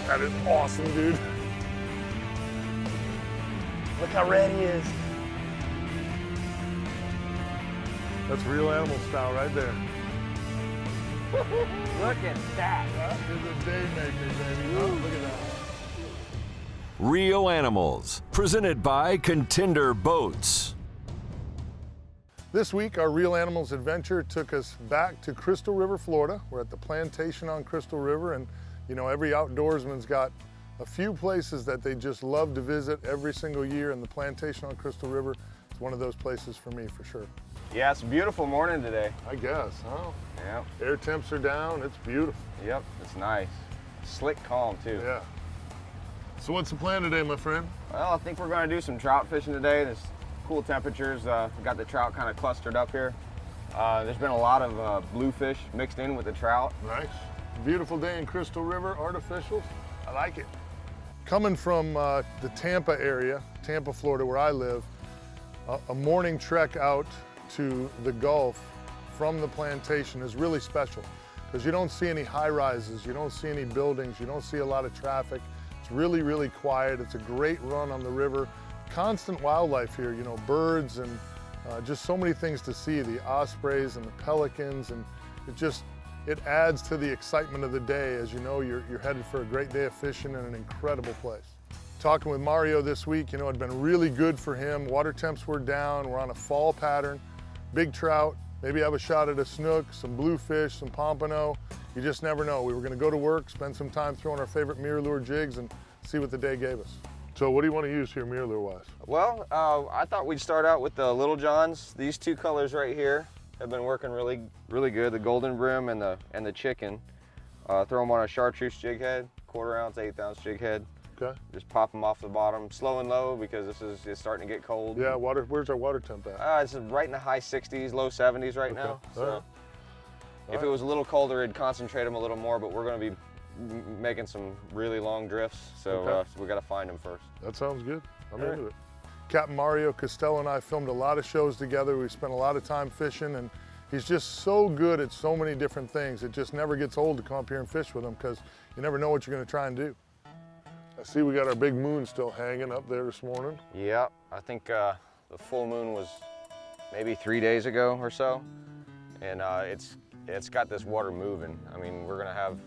That is awesome, dude. Look how red he is. That's real animal style right there. Look at that. That is a day maker, baby. Oh, look at that. Real Animals, presented by Contender Boats. This week, our Real Animals adventure took us back to Crystal River, Florida. We're at the Plantation on Crystal River, and you know, every outdoorsman's got a few places that they just love to visit every single year, and the Plantation on Crystal River is one of those places for me, for sure. Yeah, it's a beautiful morning today. I guess, huh? Yep. Air temps are down, it's beautiful. Yep, it's nice. Slick calm too. Yeah. So what's the plan today, my friend? Well, I think we're going to do some trout fishing today. There's cool temperatures. We got the trout kind of clustered up here. There's been a lot of bluefish mixed in with the trout. Nice. Beautiful day in Crystal River, artificial. I like it. Coming from the Tampa area, Tampa, Florida, where I live, a morning trek out to the Gulf from the Plantation is really special because you don't see any high rises, you don't see any buildings, you don't see a lot of traffic. It's really, really quiet. It's a great run on the river. Constant wildlife here, you know, birds and just so many things to see, the ospreys and the pelicans, and it adds to the excitement of the day. As you know, you're headed for a great day of fishing in an incredible place. Talking with Mario this week, you know, it'd been really good for him. Water temps were down, we're on a fall pattern, big trout, maybe have a shot at a snook, some bluefish, some pompano. You just never know. We were gonna go to work, spend some time throwing our favorite mirror lure jigs and see what the day gave us. So what do you want to use here mirror lure wise? Well, I thought we'd start out with the Little Johns. These two colors right here have been working really, really good. The golden brim and the chicken. Throw them on a chartreuse jig head, 1/4 ounce, 1/8 ounce jig head. Okay. Just pop them off the bottom, slow and low because it's starting to get cold. Yeah, where's our water temp at? It's right in the high 60s, low 70s right now. So if it was a little colder, it'd concentrate them a little more, but we're going to be making some really long drifts, so we got to find them first. That sounds good. I'm into it. Captain Mario Costello and I filmed a lot of shows together. We spent a lot of time fishing, and he's just so good at so many different things. It just never gets old to come up here and fish with him because you never know what you're going to try and do. I see we got our big moon still hanging up there this morning. Yeah, I think the full moon was maybe 3 days ago or so, and it's got this water moving. I mean, we're gonna have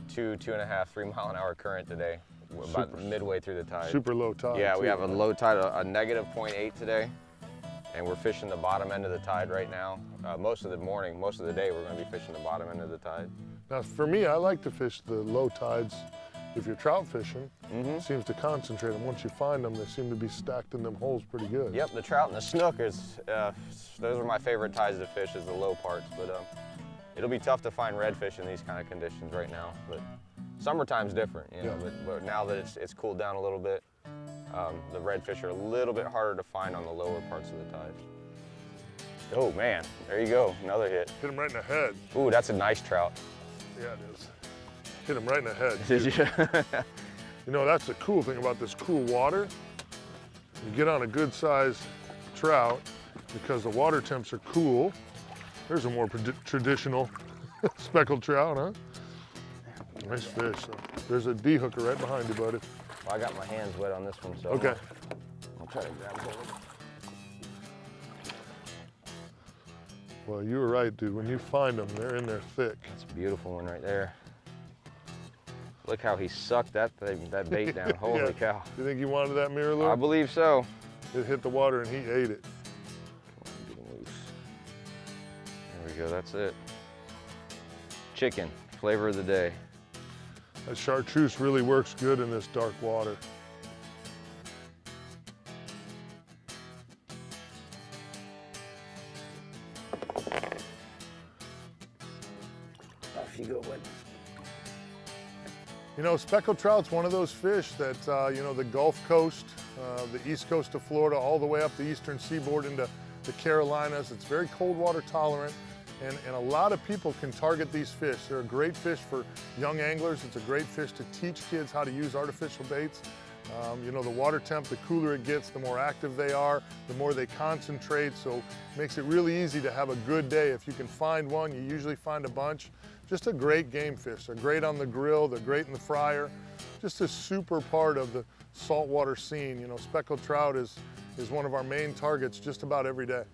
2.5, 3 mile an hour current today, about midway through the tide. Super low tide. Yeah, we have a low tide, a negative 0.8 today, and we're fishing the bottom end of the tide right now. Most of the morning, most of the day, we're gonna be fishing the bottom end of the tide. Now, for me, I like to fish the low tides. If you're trout fishing, it seems to concentrate them. Once you find them, they seem to be stacked in them holes pretty good. Yep, the trout and the snook those are my favorite tides to fish, is the low parts. But it'll be tough to find redfish in these kind of conditions right now. But summertime's different, you know. But now that it's cooled down a little bit, the redfish are a little bit harder to find on the lower parts of the tide. Oh man, there you go, another hit. Hit him right in the head. Ooh, that's a nice trout. Yeah, it is. Hit him right in the head. Did you? You know, that's the cool thing about this cool water. You get on a good sized trout because the water temps are cool. There's a more traditional speckled trout, huh? Nice fish. So there's a D hooker right behind you, buddy. Well, I got my hands wet on this one, so okay. I'll try to grab hold of it. Well, you were right, dude. When you find them, they're in there thick. That's a beautiful one right there. Look how he sucked that bait down. Holy cow. You think he wanted that mirror lure? I believe so. It hit the water and he ate it. Come on, get him loose. There we go, that's it. Chicken, flavor of the day. That chartreuse really works good in this dark water. Off you go, bud. You know, speckled trout's one of those fish that, you know, the Gulf Coast, the east coast of Florida, all the way up the eastern seaboard into the Carolinas. It's very cold water tolerant, and a lot of people can target these fish. They're a great fish for young anglers. It's a great fish to teach kids how to use artificial baits. You know, the water temp, the cooler it gets, the more active they are, the more they concentrate, so it makes it really easy to have a good day. If you can find one, you usually find a bunch. Just a great game fish. They're great on the grill, they're great in the fryer. Just a super part of the saltwater scene. You know, speckled trout is one of our main targets just about every day.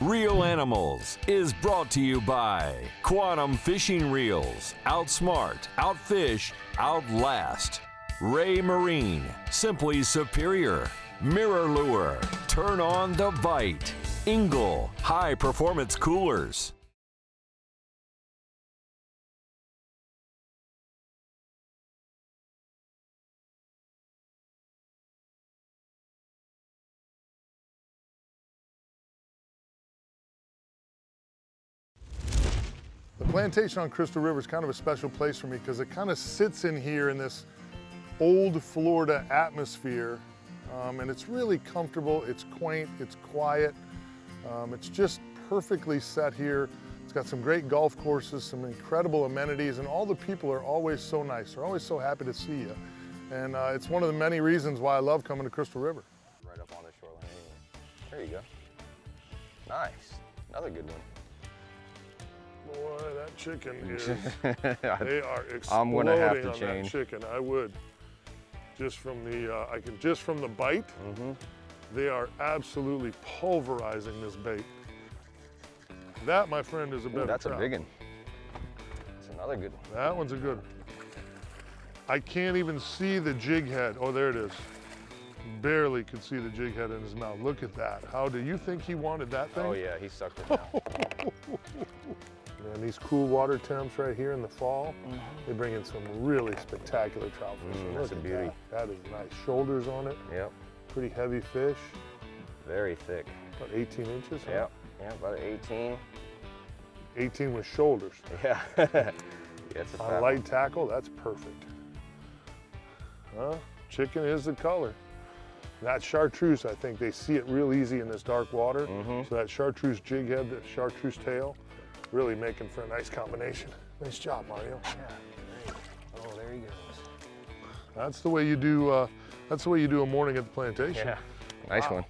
Real Animals is brought to you by Quantum Fishing Reels. Outsmart, outfish, outlast. Ray Marine, simply superior. Mirror Lure, turn on the bite. Ingle, high performance coolers. The plantation on Crystal River is kind of a special place for me because it kind of sits in here in this old Florida atmosphere, and it's really comfortable, it's quaint, it's quiet, it's just perfectly set here. It's got some great golf courses, some incredible amenities, and all the people are always so nice. They're always so happy to see you. And it's one of the many reasons why I love coming to Crystal River. Right up on the shoreline anyway. There you go. Nice. Another good one. Boy, that chicken is, they are exploding I'm gonna have to on change. that chicken. I would. Just from the, just from the bite, they are absolutely pulverizing this bait. That, my friend, is a better That's trout. a big one. That's another good one. That one's a good one. I can't even see the jig head. Oh, there it is. Barely could see the jig head in his mouth. Look at that. How do you think he wanted that thing? Oh yeah, he sucked it down. Man, these cool water temps right here in the fall, they bring in some really spectacular trout fishing. That's Look a at beauty. That is nice. Shoulders on it. Yep. Pretty heavy fish. Very thick. About 18 inches. Huh? Yep. Yeah, about 18. 18 with shoulders. Yeah. Yeah, it's a On fat light tackle, that's perfect. Huh? Chicken is the color. That chartreuse, I think they see it real easy in this dark water. So that chartreuse jig head, that chartreuse tail, really making for a nice combination. Nice job, Mario. Yeah. Oh, there he goes. That's the way you do. That's the way you do a morning at the plantation. Yeah. Nice one.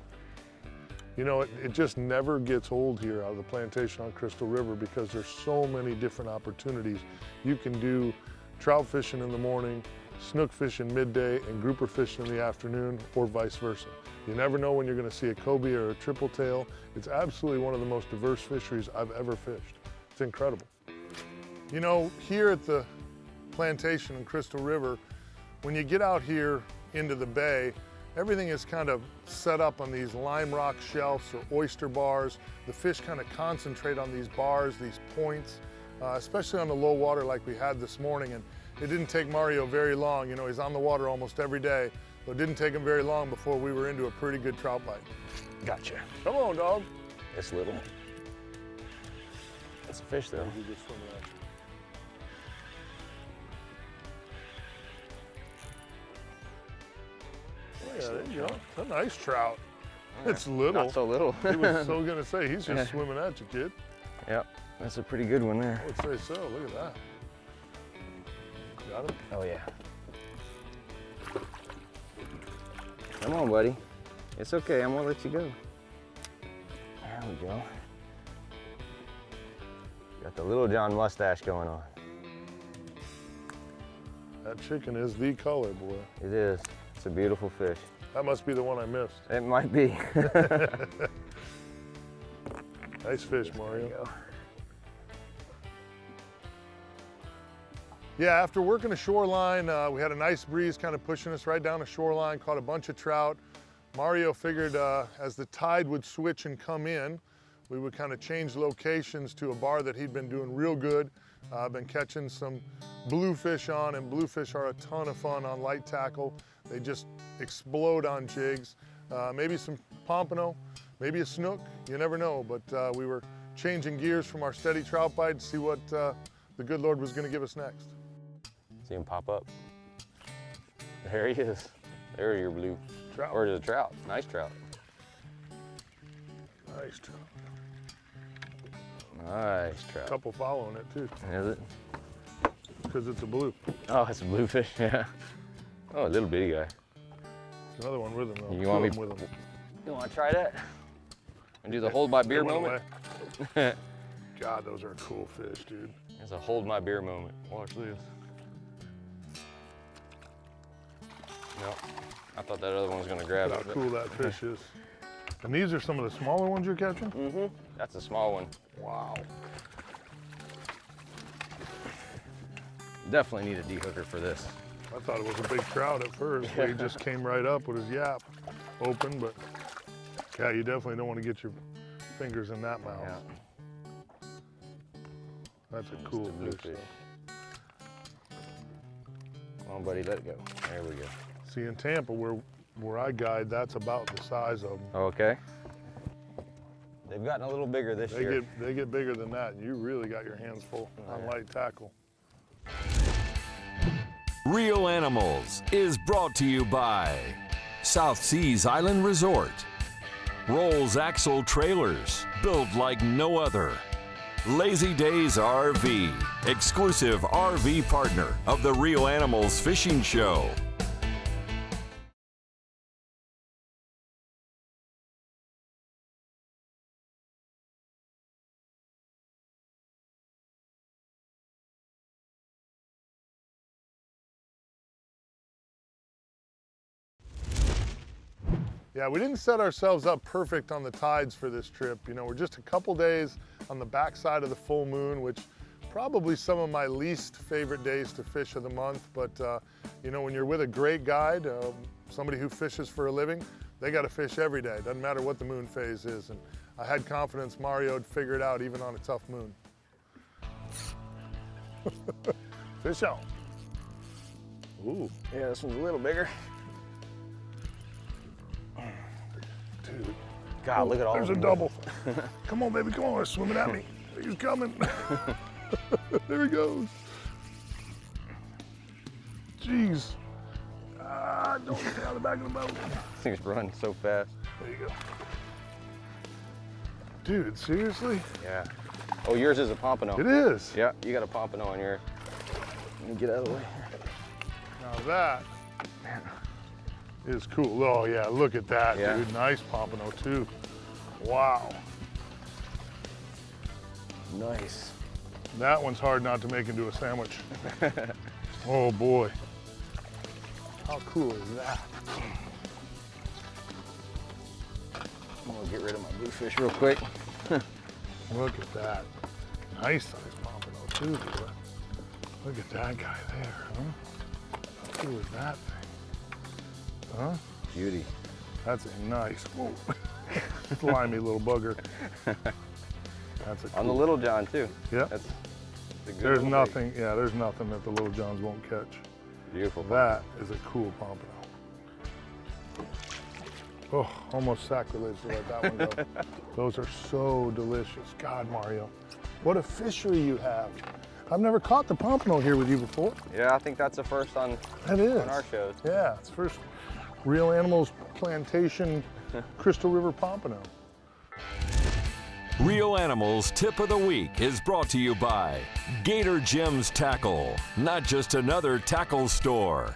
You know, it just never gets old here out of the plantation on Crystal River because there's so many different opportunities. You can do trout fishing in the morning, snook fishing midday, and grouper fishing in the afternoon, or vice versa. You never know when you're going to see a cobia or a triple tail. It's absolutely one of the most diverse fisheries I've ever fished. It's incredible. You know, here at the plantation in Crystal River, when you get out here into the bay, everything is kind of set up on these lime rock shelves or oyster bars. The fish kind of concentrate on these bars, these points, especially on the low water like we had this morning. And it didn't take Mario very long. You know, he's on the water almost every day, but it didn't take him very long before we were into a pretty good trout bite. Gotcha. Come on, dog. It's little. That's a fish though. Yeah, there you go. It's a nice trout. It's little. Not so little. He was so gonna say, he's just swimming at you, kid. Yep. That's a pretty good one there. I would say so. Look at that. Got him? Oh yeah. Come on, buddy. It's okay, I'm gonna let you go. There we go. Got the Little John mustache going on. That chicken is the color, boy. It is. It's a beautiful fish. That must be the one I missed. It might be. Nice fish, Mario. There you go. Yeah, after working the shoreline, we had a nice breeze kind of pushing us right down the shoreline, caught a bunch of trout. Mario figured as the tide would switch and come in, we would kind of change locations to a bar that he'd been doing real good. Been catching some bluefish on, and bluefish are a ton of fun on light tackle. They just explode on jigs. Maybe some pompano, maybe a snook, you never know, but we were changing gears from our steady trout bite to see what the good Lord was gonna give us next. See him pop up. There he is. There are your blue. Trout. Or is it a trout? Nice trout. Nice trout. Nice trout. Couple following it too. Is it? because it's a blue. Oh, it's a bluefish, yeah. Oh, a little bitty guy. There's another one with him though. You Two want of me- them with him. You want to try that? And do the hold my beer They went moment? away. God, those are cool fish, dude. It's a hold my beer moment. Watch this. No, I thought that other one was gonna grab Look it. how cool that fish is. And these are some of the smaller ones you're catching? Mm-hmm. That's a small one. Wow. Definitely need a de-hooker for this. I thought it was a big trout at first. He just came right up with his yap open, but yeah, you definitely don't want to get your fingers in that mouth. Yeah. That's a Just cool a blue fish. fish. though. Come on, buddy, let it go. There we go. See, in Tampa, where I guide, that's about the size of them. Okay. They've gotten a little bigger this year. They get bigger than that, and you really got your hands full on light tackle. Real Animals is brought to you by South Seas Island Resort, Rolls Axle Trailers, built like no other, Lazy Days RV, exclusive RV partner of the Real Animals Fishing Show. Yeah, we didn't set ourselves up perfect on the tides for this trip. You know, we're just a couple days on the backside of the full moon, which probably some of my least favorite days to fish of the month. But, you know, when you're with a great guide, somebody who fishes for a living, they got to fish every day. Doesn't matter what the moon phase is. And I had confidence Mario would figure it out even on a tough moon. Fish on. Ooh, Yeah, this one's a little bigger. dude. God, look at all There's of a them. double. Come on, baby, come on, swimming at me. He's coming. There he goes. Jeez. Don't stay on the back of the boat. This thing's running so fast. There you go. Dude, seriously? Yeah. Oh, yours is a pompano. It is. Yeah, you got a pompano on yours. Let me get out of the way. Now that is cool. Oh yeah, look at that, Yeah. dude. Nice pompano too. Wow. Nice. That one's hard not to make into a sandwich. Oh boy. How cool is that? I'm gonna get rid of my bluefish real quick. Look at that. Nice size pompano too, dude. Look at that guy there, huh? How cool is that thing? Huh? Beauty. That's a nice, whoa. Slimy little bugger. That's a cool. On the Little John too. Yeah. That's a good There's little nothing, yeah, there's nothing that the Little Johns won't catch. bait. Beautiful. That is a cool pompano. Oh, almost sacrilege to let that one go. Those are so delicious. God, Mario, what a fishery you have. I've never caught the pompano here with you before. Yeah, I think that's the first on That is. our shows. Yeah, it's first Real Animals Plantation Crystal River Pompano. Real Animals Tip of the Week is brought to you by Gator Gems Tackle, not just another tackle store.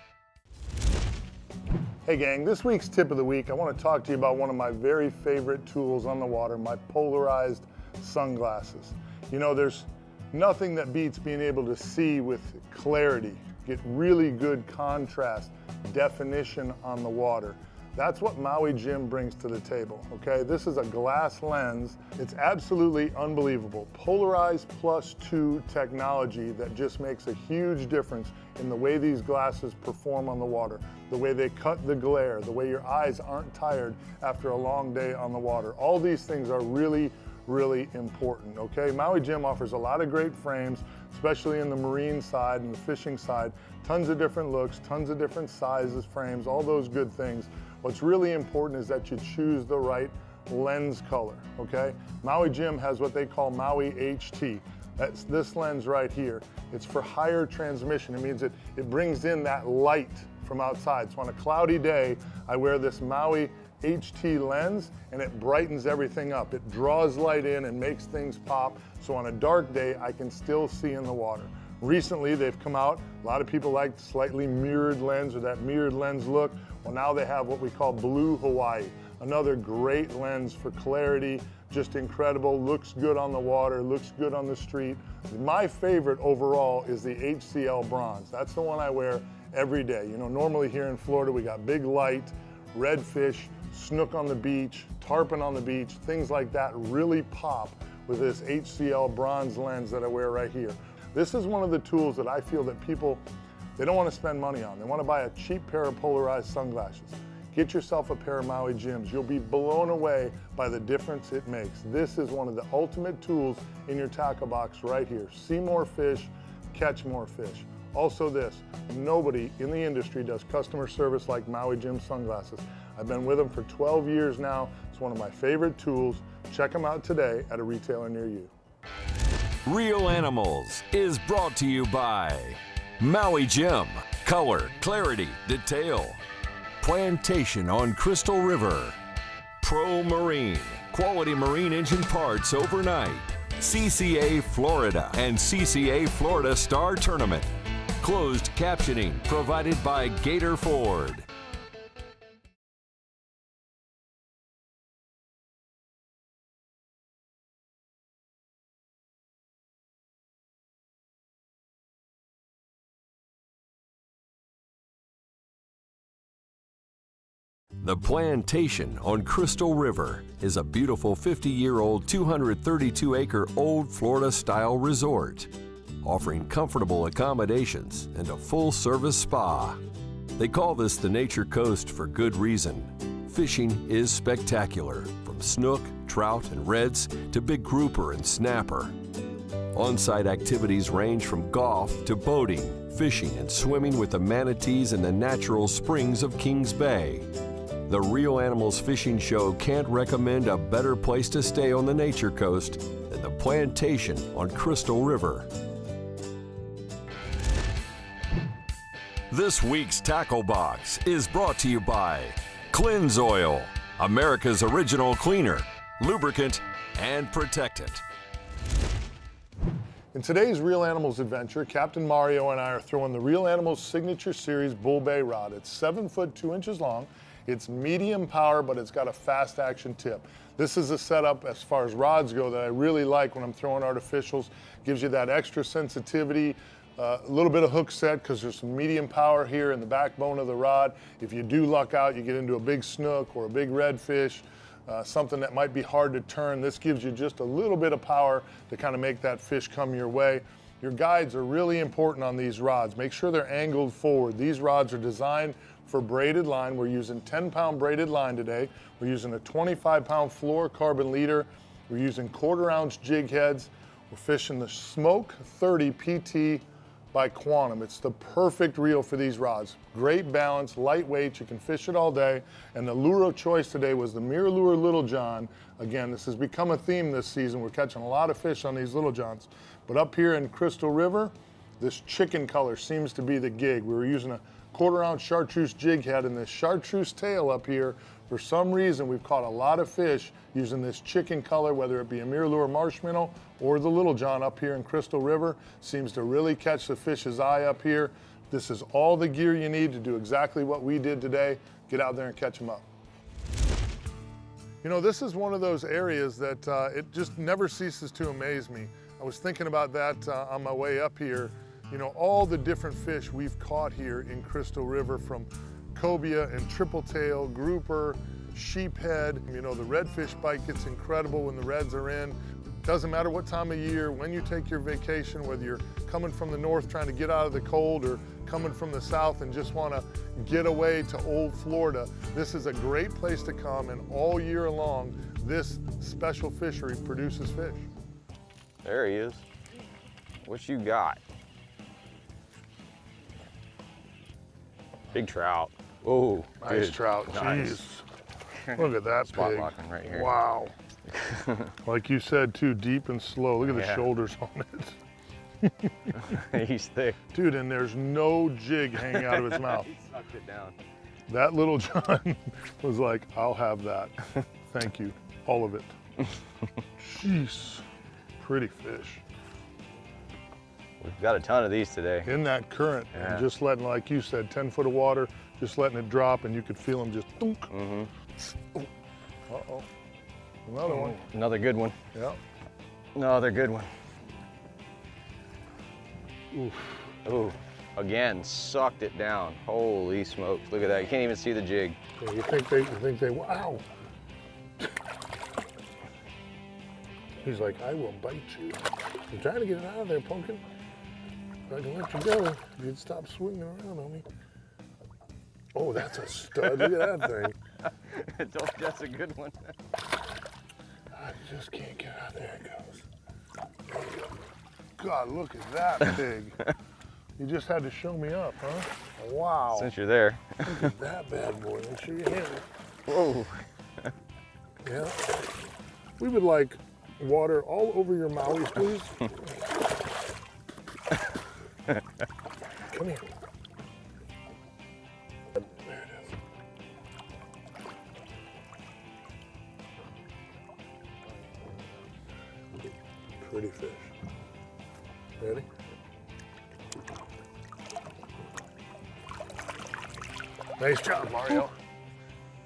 Hey gang, this week's tip of the week, I want to talk to you about one of my very favorite tools on the water, my polarized sunglasses. You know, there's nothing that beats being able to see with clarity, get really good contrast, definition on the water. That's what Maui Jim brings to the table, okay? This is a glass lens. It's absolutely unbelievable. Polarized +2 technology that just makes a huge difference in the way these glasses perform on the water, the way they cut the glare, the way your eyes aren't tired after a long day on the water. All these things are really, really important, okay? Maui Jim offers a lot of great frames, especially in the marine side and the fishing side. Tons of different looks, tons of different sizes, frames, all those good things. What's really important is that you choose the right lens color, okay? Maui Jim has what they call Maui HT. That's this lens right here. It's for higher transmission. It means it brings in that light from outside. So on a cloudy day, I wear this Maui HT lens and it brightens everything up. It draws light in and makes things pop. So on a dark day, I can still see in the water. Recently, they've come out, a lot of people like the slightly mirrored lens or that mirrored lens look. Well, now they have what we call Blue Hawaii, another great lens for clarity, just incredible, looks good on the water, looks good on the street. My favorite overall is the HCL Bronze. That's the one I wear every day. You know, normally here in Florida, we got big light, redfish, snook on the beach, tarpon on the beach, things like that really pop with this HCL Bronze lens that I wear right here. This is one of the tools that I feel that people, they don't want to spend money on. They want to buy a cheap pair of polarized sunglasses. Get yourself a pair of Maui Jims. You'll be blown away by the difference it makes. This is one of the ultimate tools in your tackle box right here. See more fish, catch more fish. Also this, nobody in the industry does customer service like Maui Jim sunglasses. I've been with them for 12 years now. It's one of my favorite tools. Check them out today at a retailer near you. Real Animals is brought to you by Maui Jim, color, clarity, detail. Plantation on Crystal River. Pro Marine, quality marine engine parts overnight. CCA Florida and CCA Florida Star Tournament. Closed captioning provided by Gator Ford. The Plantation on Crystal River is a beautiful 50-year-old, 232-acre old Florida-style resort, offering comfortable accommodations and a full-service spa. They call this the Nature Coast for good reason. Fishing is spectacular, from snook, trout, and reds to big grouper and snapper. On-site activities range from golf to boating, fishing, and swimming with the manatees in the natural springs of Kings Bay. The Real Animals Fishing Show can't recommend a better place to stay on the Nature Coast than the Plantation on Crystal River. This week's Tackle Box is brought to you by Cleanse Oil, America's original cleaner, lubricant, and protectant. In today's Real Animals adventure, Captain Mario and I are throwing the Real Animals Signature Series Bull Bay rod. It's 7 foot 2 inches long. It's medium power, but it's got a fast action tip. This is a setup as far as rods go that I really like when I'm throwing artificials. Gives you that extra sensitivity, a little bit of hook set because there's some medium power here in the backbone of the rod. If you do luck out, you get into a big snook or a big redfish, something that might be hard to turn. This gives you just a little bit of power to kind of make that fish come your way. Your guides are really important on these rods. Make sure they're angled forward. These rods are designed for braided line. We're using 10-pound braided line today. We're using a 25-pound fluorocarbon leader. We're using 1/4-ounce jig heads. We're fishing the Smoke 30 PT by Quantum. It's the perfect reel for these rods. Great balance, lightweight, you can fish it all day. And the lure of choice today was the MirrOlure Little John. Again, this has become a theme this season. We're catching a lot of fish on these Little Johns. But up here in Crystal River, this chicken color seems to be the gig. We were using a 1/4-ounce chartreuse jig head and this chartreuse tail up here. For some reason, we've caught a lot of fish using this chicken color, whether it be a MirrOlure Marshmallow or the Little John up here in Crystal River. Seems to really catch the fish's eye up here. This is all the gear you need to do exactly what we did today. Get out there and catch them up. You know, this is one of those areas that it just never ceases to amaze me. I was thinking about that on my way up here. You know, all the different fish we've caught here in Crystal River, from cobia and triple tail, grouper, sheephead. You know, the redfish bite gets incredible when the reds are in. Doesn't matter what time of year, when you take your vacation, whether you're coming from the north trying to get out of the cold or coming from the south and just want to get away to old Florida, this is a great place to come, and all year long, this special fishery produces fish. There he is. What you got? Big trout. Oh, nice trout. Nice. Jeez. Look at that Spot pig. locking right here. Wow. Like you said, too, deep and slow. Look at the shoulders on it. He's thick. Dude, and there's no jig hanging out of his mouth. He sucked it down. That Little John was like, I'll have that. Thank you. All of it. Jeez. Pretty fish. We've got a ton of these today. in that current, Yeah. and just letting, like you said, 10 foot of water, just letting it drop, and you could feel them just thunk. Uh-oh. Another one. Another good one. Yeah. Another good one. Oof. Ooh, again, sucked it down. Holy smokes, look at that. You can't even see the jig. Yeah, you think they, wow. He's like, I will bite you. I'm trying to get it out of there, pumpkin. If I can let you go, if you'd stop swinging around on me. Oh, that's a stud. Look at that thing. That's a good one. I just can't get out. There it goes. There you go. God, look at that pig. You just had to show me up, huh? Wow. Since you're there. Look at that bad boy. Make sure you handle it. Whoa. Yeah. We would like water all over your Maui's, please. Come here. There it is. Pretty fish. Ready? Nice job, Mario.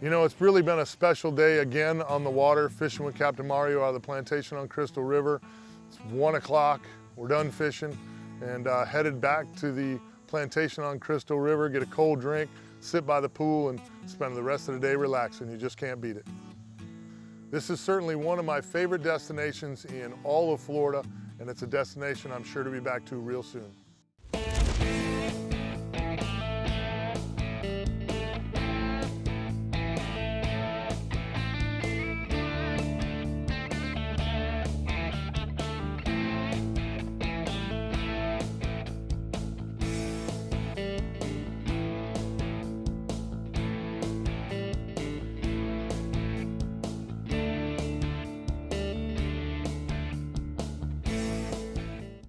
You know, it's really been a special day again on the water, fishing with Captain Mario out of the plantation on Crystal River. It's 1 o'clock, we're done fishing, and headed back to the plantation on Crystal River, get a cold drink, sit by the pool, and spend the rest of the day relaxing. You just can't beat it. This is certainly one of my favorite destinations in all of Florida, and it's a destination I'm sure to be back to real soon.